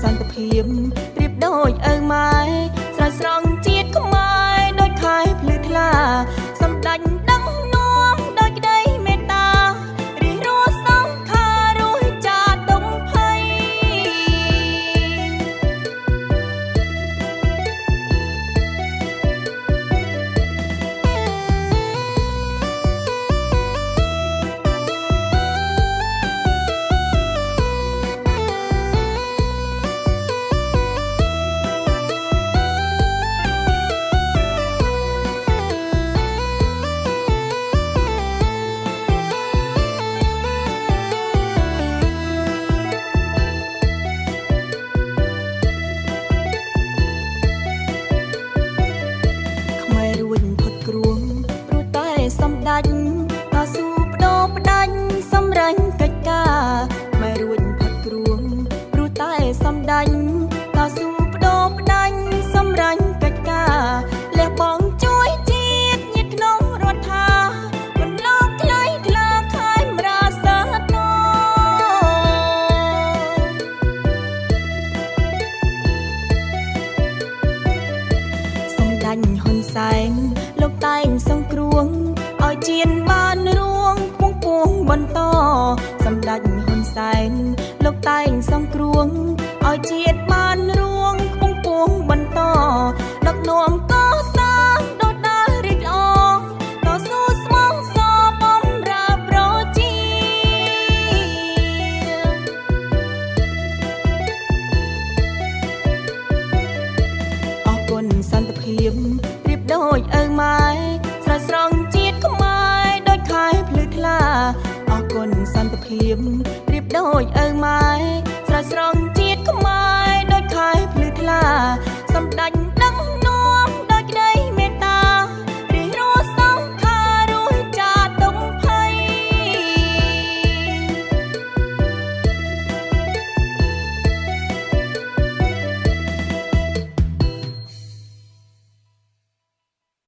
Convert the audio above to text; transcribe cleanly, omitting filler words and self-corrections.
សន្តិភាពប្រៀបដូចអើម៉ែស្រោចស្រង់ជាតិខ្មែរដូចខែភ្លឺថ្លាសម្ដេចដឹកនាំដោយក្តីមេត្តារិះរស់សង្ខាររួចចាដុំភ័យសម្ដេចតស៊ូបដូរផ្ដាច់សម្រេចកិច្ចការមិនរួចផុតគ្រួងព្រោះតែសម្ដេចតស៊ូបដូរផ្ដាច់សម្រេចកិច្ចការលះបង់ជួយជាតិញាតិក្នុងរដ្ឋាកន្លងថ្លៃថ្លាខែមរាសាទរសម្ដេចហ៊ុនសែនលោកតែងសង្គ្រោះឲ្យជៀនបានរួងពងពួងបន្តសម្ដេចហ៊ុនសែនលោកតែងសង្គ្រោះឲ្យជាតិបានរួងពងពួងបន្តដឹកនាំកសាងដូចដើររីកល្អតស៊ូស្មោះសរបំរើប្រជាអរគុណសន្តិភាពប្រៀបដូចអើម៉ែស្រោចស្រង់ជាតិខ្មែរដូចខែភ្លឺថ្លាអរគុណសន្តិភាពប្រៀបដូចអើម៉ែស្រោចស្រង់ជាតិខ្មែរដូចខែភ្លឺថ្លាសម្ដេច